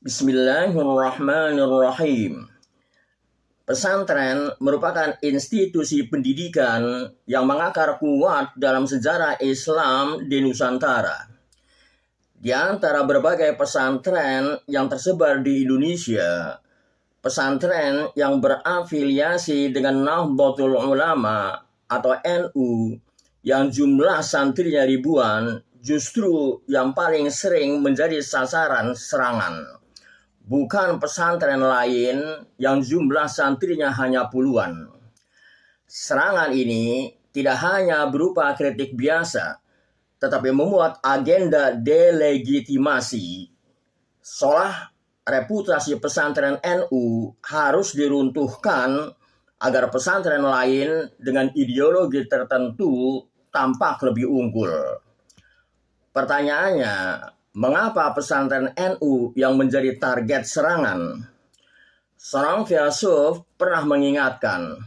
Bismillahirrahmanirrahim. Pesantren merupakan institusi pendidikan yang mengakar kuat dalam sejarah Islam di Nusantara. Di antara berbagai pesantren yang tersebar di Indonesia, pesantren yang berafiliasi dengan Nahdlatul Ulama atau NU yang jumlah santrinya ribuan justru yang paling sering menjadi sasaran serangan. Bukan pesantren lain yang jumlah santrinya hanya puluhan. Serangan ini tidak hanya berupa kritik biasa, tetapi memuat agenda delegitimasi. Seolah reputasi pesantren NU harus diruntuhkan agar pesantren lain dengan ideologi tertentu tampak lebih unggul. Pertanyaannya, mengapa pesantren NU yang menjadi target serangan? Seorang filsuf pernah mengingatkan,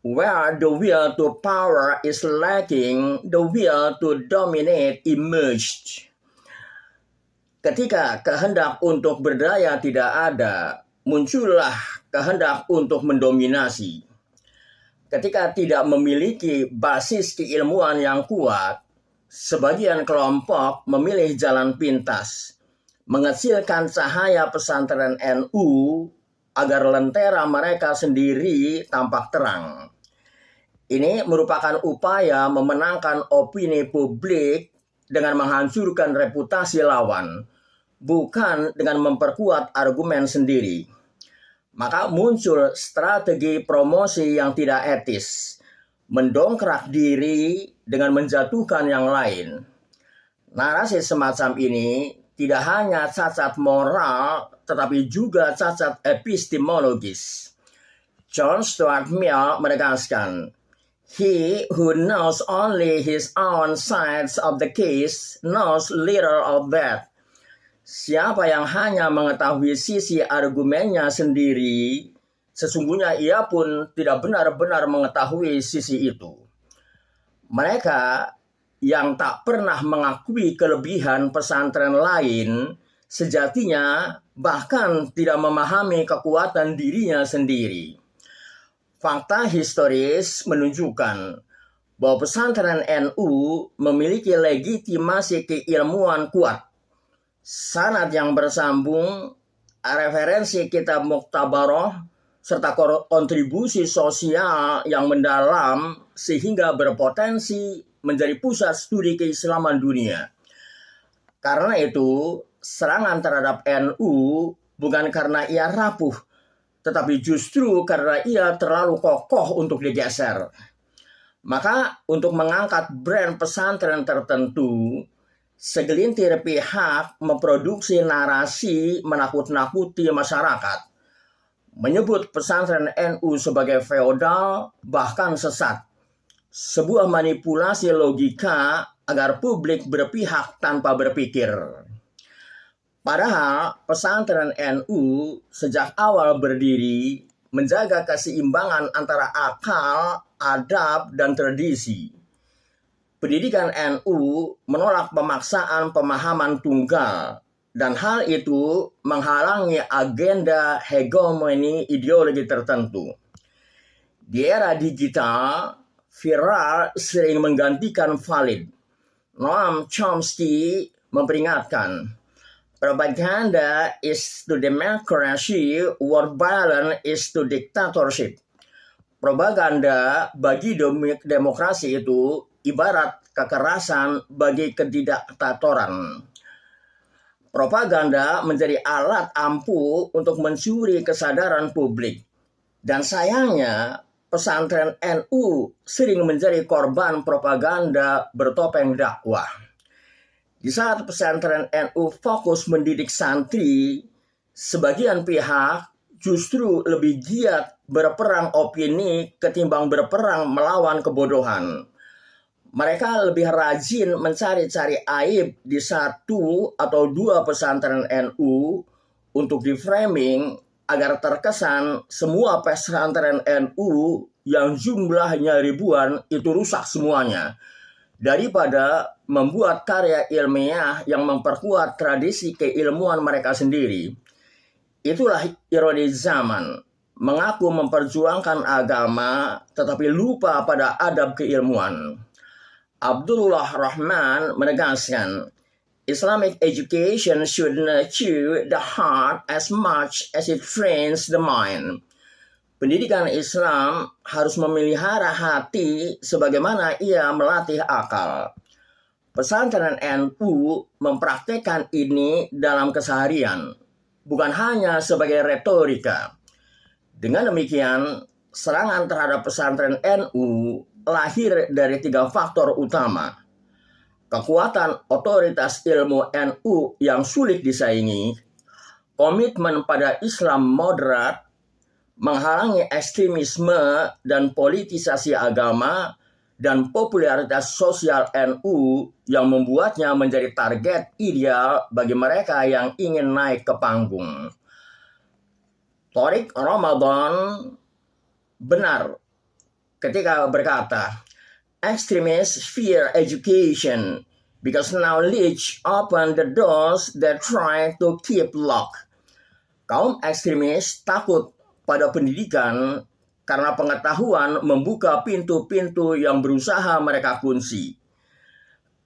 where the will to power is lacking, the will to dominate emerged. Ketika kehendak untuk berdaya tidak ada, muncullah kehendak untuk mendominasi. Ketika tidak memiliki basis keilmuan yang kuat, sebagian kelompok memilih jalan pintas, mengecilkan cahaya pesantren NU agar lentera mereka sendiri tampak terang. Ini merupakan upaya memenangkan opini publik dengan menghancurkan reputasi lawan, bukan dengan memperkuat argumen sendiri. Maka muncul strategi promosi yang tidak etis, mendongkrak diri dengan menjatuhkan yang lain. Narasi semacam ini tidak hanya cacat moral, tetapi juga cacat epistemologis. John Stuart Mill menegaskan, he who knows only his own sides of the case knows little of that. Siapa yang hanya mengetahui sisi argumennya sendiri, sesungguhnya ia pun tidak benar-benar mengetahui sisi itu. Mereka yang tak pernah mengakui kelebihan pesantren lain, sejatinya bahkan tidak memahami kekuatan dirinya sendiri. Fakta historis menunjukkan bahwa pesantren NU memiliki legitimasi keilmuan kuat, sanad yang bersambung, referensi kitab muktabaroh, serta kontribusi sosial yang mendalam sehingga berpotensi menjadi pusat studi keislaman dunia. Karena itu, serangan terhadap NU bukan karena ia rapuh, tetapi justru karena ia terlalu kokoh untuk digeser. Maka untuk mengangkat brand pesantren tertentu, segelintir pihak memproduksi narasi menakut-nakuti masyarakat, menyebut pesantren NU sebagai feodal, bahkan sesat. Sebuah manipulasi logika agar publik berpihak tanpa berpikir. Padahal pesantren NU sejak awal berdiri menjaga keseimbangan antara akal, adab, dan tradisi. Pendidikan NU menolak pemaksaan pemahaman tunggal, dan hal itu menghalangi agenda hegemoni ideologi tertentu. Di era digital, viral sering menggantikan valid. Noam Chomsky memperingatkan, propaganda is to democracy what violence is to dictatorship. Propaganda bagi demokrasi itu ibarat kekerasan bagi kediktatoran. Propaganda menjadi alat ampuh untuk mencuri kesadaran publik. Dan sayangnya, pesantren NU sering menjadi korban propaganda bertopeng dakwah. Di saat pesantren NU fokus mendidik santri, sebagian pihak justru lebih giat berperang opini ketimbang berperang melawan kebodohan. Mereka lebih rajin mencari-cari aib di satu atau dua pesantren NU untuk di-framing agar terkesan semua pesantren NU yang jumlahnya ribuan itu rusak semuanya. daripada membuat karya ilmiah yang memperkuat tradisi keilmuan mereka sendiri. Itulah ironi zaman, mengaku memperjuangkan agama tetapi lupa pada adab keilmuan. Abdullah Rahman menegaskan, Islamic education should nurture the heart as much as it trains the mind. Pendidikan Islam harus memelihara hati sebagaimana ia melatih akal. Pesantren NU mempraktekkan ini dalam keseharian, bukan hanya sebagai retorika. Dengan demikian, serangan terhadap pesantren NU lahir dari 3 faktor utama. Kekuatan otoritas ilmu NU yang sulit disaingi, komitmen pada Islam moderat, menghalangi ekstremisme dan politisasi agama, dan popularitas sosial NU yang membuatnya menjadi target ideal bagi mereka yang ingin naik ke panggung. Thariq Ramadan benar ketika berkata, extremists fear education because knowledge open the doors that try to keep locked. Kaum ekstremis takut pada pendidikan karena pengetahuan membuka pintu-pintu yang berusaha mereka kunci.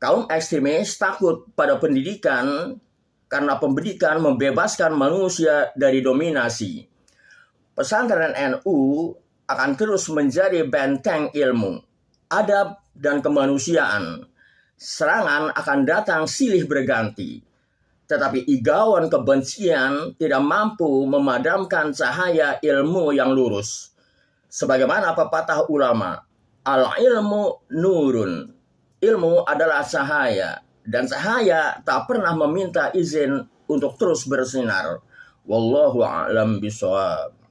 Kaum ekstremis takut pada pendidikan karena pendidikan membebaskan manusia dari dominasi. Pesantren NU akan terus menjadi benteng ilmu, adab, dan kemanusiaan. Serangan akan datang silih berganti. Tetapi igawan kebencian tidak mampu memadamkan cahaya ilmu yang lurus. Sebagaimana pepatah ulama, al-ilmu nurun. Ilmu adalah cahaya, dan cahaya tak pernah meminta izin untuk terus bersinar. Wallahu a'lam bishawab.